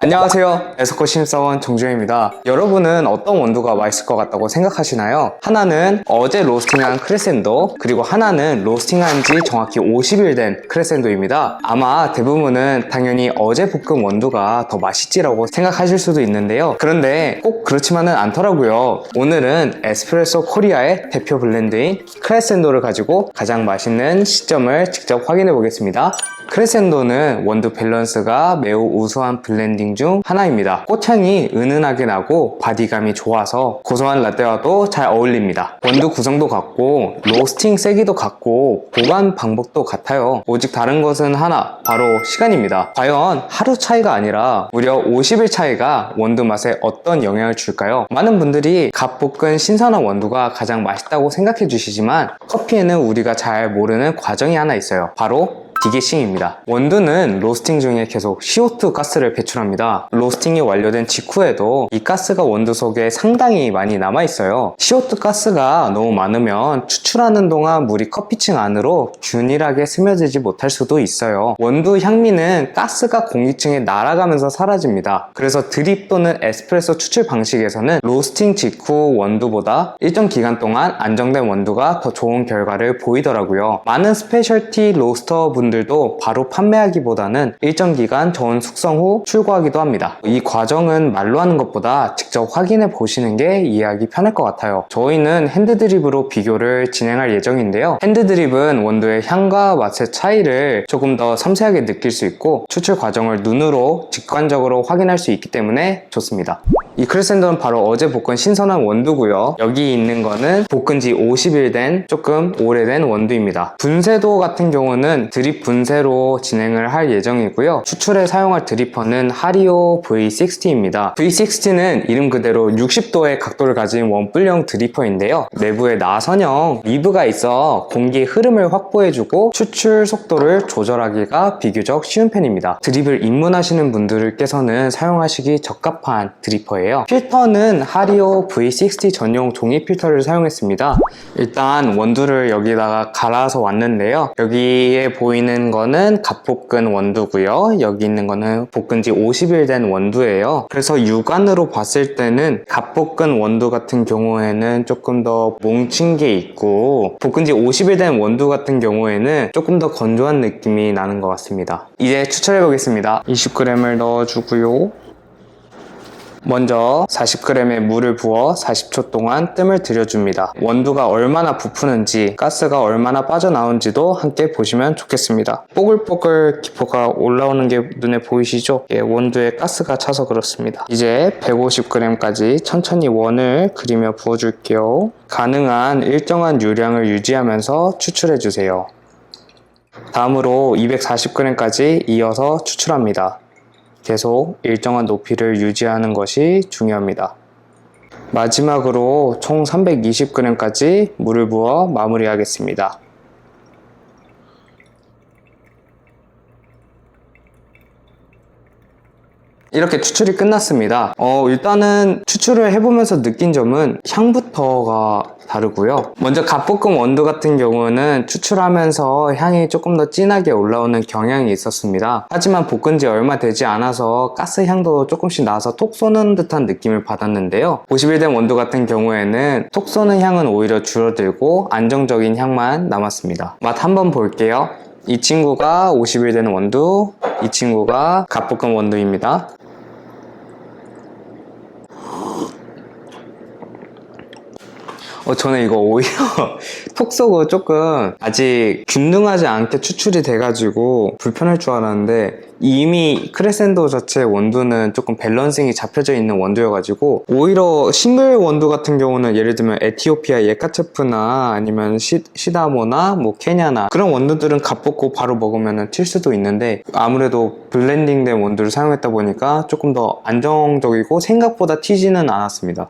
안녕하세요. 에스코 신입사원 정주현입니다. 여러분은 어떤 원두가 맛있을 것 같다고 생각하시나요? 하나는 어제 로스팅한 크레센도, 그리고 하나는 로스팅한 지 정확히 50일 된 크레센도입니다. 아마 대부분은 당연히 어제 볶은 원두가 더 맛있지라고 생각하실 수도 있는데요. 그런데 꼭 그렇지만은 않더라고요. 오늘은 에스프레소 코리아의 대표 블렌드인 크레센도를 가지고 가장 맛있는 시점을 직접 확인해 보겠습니다. 크레센도는 원두 밸런스가 매우 우수한 블렌딩 중 하나입니다. 꽃향이 은은하게 나고 바디감이 좋아서 고소한 라떼와도 잘 어울립니다. 원두 구성도 같고 로스팅 세기도 같고 보관 방법도 같아요. 오직 다른 것은 하나, 바로 시간입니다. 과연 하루 차이가 아니라 무려 50일 차이가 원두 맛에 어떤 영향을 줄까요? 많은 분들이 갓 볶은 신선한 원두가 가장 맛있다고 생각해 주시지만 커피에는 우리가 잘 모르는 과정이 하나 있어요. 바로 디게싱입니다. 원두는 로스팅 중에 계속 CO2 가스를 배출합니다. 로스팅이 완료된 직후에도 이 가스가 원두 속에 상당히 많이 남아있어요. CO2 가스가 너무 많으면 추출하는 동안 물이 커피층 안으로 균일하게 스며들지 못할 수도 있어요. 원두 향미는 가스가 공기층에 날아가면서 사라집니다. 그래서 드립 또는 에스프레소 추출 방식에서는 로스팅 직후 원두보다 일정 기간 동안 안정된 원두가 더 좋은 결과를 보이더라고요. 많은 스페셜티 로스터 분들도 바로 판매하기보다는 일정 기간 저온 숙성 후 출고하기도 합니다. 이 과정은 말로 하는 것보다 직접 확인해 보시는 게 이해하기 편할 것 같아요. 저희는 핸드드립으로 비교를 진행할 예정인데요. 핸드드립은 원두의 향과 맛의 차이를 조금 더 섬세하게 느낄 수 있고 추출 과정을 눈으로 직관적으로 확인할 수 있기 때문에 좋습니다. 이 크레센도는 바로 어제 볶은 신선한 원두고요. 여기 있는 거는 볶은 지 50일 된 조금 오래된 원두입니다. 분쇄도 같은 경우는 드립 분쇄로 진행을 할 예정이고요. 추출에 사용할 드리퍼는 하리오 V60입니다. V60는 이름 그대로 60도의 각도를 가진 원뿔형 드리퍼인데요. 내부에 나선형 리브가 있어 공기의 흐름을 확보해주고 추출 속도를 조절하기가 비교적 쉬운 편입니다. 드립을 입문하시는 분들께서는 사용하시기 적합한 드리퍼예요. 필터는 하리오 V60 전용 종이 필터를 사용했습니다. 일단 원두를 여기다가 갈아서 왔는데요. 여기에 보이는 거는 갓볶은 원두고요. 여기 있는 거는 볶은 지 50일 된 원두예요. 그래서 육안으로 봤을 때는 갓볶은 원두 같은 경우에는 조금 더 뭉친 게 있고 볶은 지 50일 된 원두 같은 경우에는 조금 더 건조한 느낌이 나는 것 같습니다. 이제 추출해 보겠습니다. 20g을 넣어주고요. 먼저 40g의 물을 부어 40초 동안 뜸을 들여줍니다. 원두가 얼마나 부푸는지, 가스가 얼마나 빠져나오는지도 함께 보시면 좋겠습니다. 뽀글뽀글 기포가 올라오는 게 눈에 보이시죠? 예, 원두에 가스가 차서 그렇습니다. 이제 150g까지 천천히 원을 그리며 부어줄게요. 가능한 일정한 유량을 유지하면서 추출해주세요. 다음으로 240g까지 이어서 추출합니다. 계속 일정한 높이를 유지하는 것이 중요합니다. 마지막으로 총 320g까지 물을 부어 마무리하겠습니다. 이렇게 추출이 끝났습니다. 일단은 추출을 해보면서 느낀 점은 향부터가 다르고요. 먼저 갓볶음 원두 같은 경우는 추출하면서 향이 조금 더 진하게 올라오는 경향이 있었습니다. 하지만 볶은 지 얼마 되지 않아서 가스 향도 조금씩 나서 톡 쏘는 듯한 느낌을 받았는데요. 50일 된 원두 같은 경우에는 톡 쏘는 향은 오히려 줄어들고 안정적인 향만 남았습니다. 맛 한번 볼게요. 이 친구가 50일 된 원두, 이 친구가 갓볶음 원두입니다. 저는 이거 오히려 톡 쏘고 조금 아직 균등하지 않게 추출이 돼가지고 불편할 줄 알았는데 이미 크레센도 자체 원두는 조금 밸런싱이 잡혀져 있는 원두여가지고 오히려 싱글 원두 같은 경우는 예를 들면 에티오피아 예카체프나 아니면 시다모나 뭐 케냐나 그런 원두들은 갓볶고 바로 먹으면 튈 수도 있는데 아무래도 블렌딩된 원두를 사용했다 보니까 조금 더 안정적이고 생각보다 튀지는 않았습니다.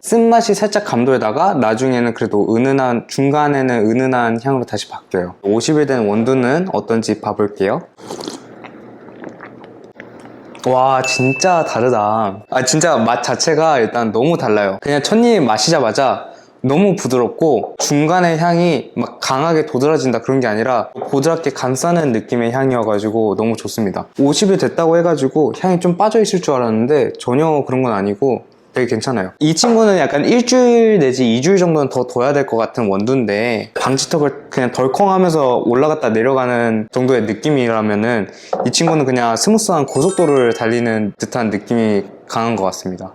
쓴맛이 살짝 감돌다가 나중에는 그래도 은은한, 중간에는 은은한 향으로 다시 바뀌어요. 50일 된 원두는 어떤지 봐볼게요. 와, 진짜 다르다. 진짜 맛 자체가 일단 너무 달라요. 그냥 첫입 마시자마자 너무 부드럽고 중간에 향이 막 강하게 도드라진다 그런 게 아니라 보드랍게 감싸는 느낌의 향이어가지고 너무 좋습니다. 50일 됐다고 해가지고 향이 좀 빠져있을 줄 알았는데 전혀 그런 건 아니고 되게 괜찮아요. 이 친구는 약간 일주일 내지 2주일 정도는 더 둬야 될 것 같은 원두인데 방지턱을 그냥 덜컹하면서 올라갔다 내려가는 정도의 느낌이라면은 이 친구는 그냥 스무스한 고속도로를 달리는 듯한 느낌이 강한 것 같습니다.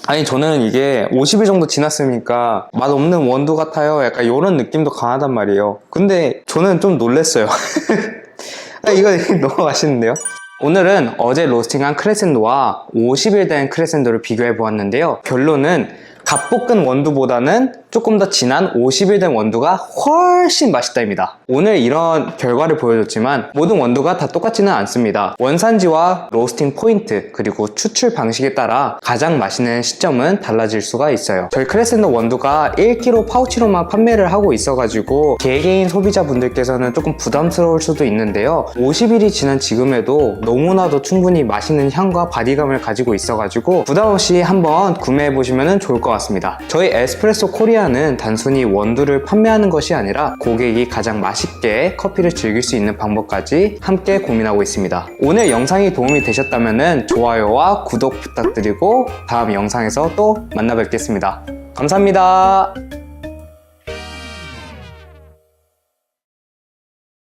아니 저는 이게 50일 정도 지났으니까 맛없는 원두 같아요 약간 이런 느낌도 강하단 말이에요. 근데 저는 좀 놀랬어요. 이거 너무 맛있는데요? 오늘은 어제 로스팅한 크레센도와 50일 된 크레센도를 비교해 보았는데요. 결론은 갓볶은 원두보다는 조금 더 진한 50일 된 원두가 훨씬 맛있다입니다. 오늘 이런 결과를 보여줬지만 모든 원두가 다 똑같지는 않습니다. 원산지와 로스팅 포인트 그리고 추출 방식에 따라 가장 맛있는 시점은 달라질 수가 있어요. 저희 크레센도 원두가 1kg 파우치로만 판매를 하고 있어가지고 개개인 소비자분들께서는 조금 부담스러울 수도 있는데요. 50일이 지난 지금에도 너무나도 충분히 맛있는 향과 바디감을 가지고 있어가지고 부담없이 한번 구매해보시면 좋을 것 같습니다. 저희 에스프레소 코리아는 단순히 원두를 판매하는 것이 아니라 고객이 가장 맛있게 커피를 즐길 수 있는 방법까지 함께 고민하고 있습니다. 오늘 영상이 도움이 되셨다면 좋아요와 구독 부탁드리고 다음 영상에서 또 만나 뵙겠습니다. 감사합니다.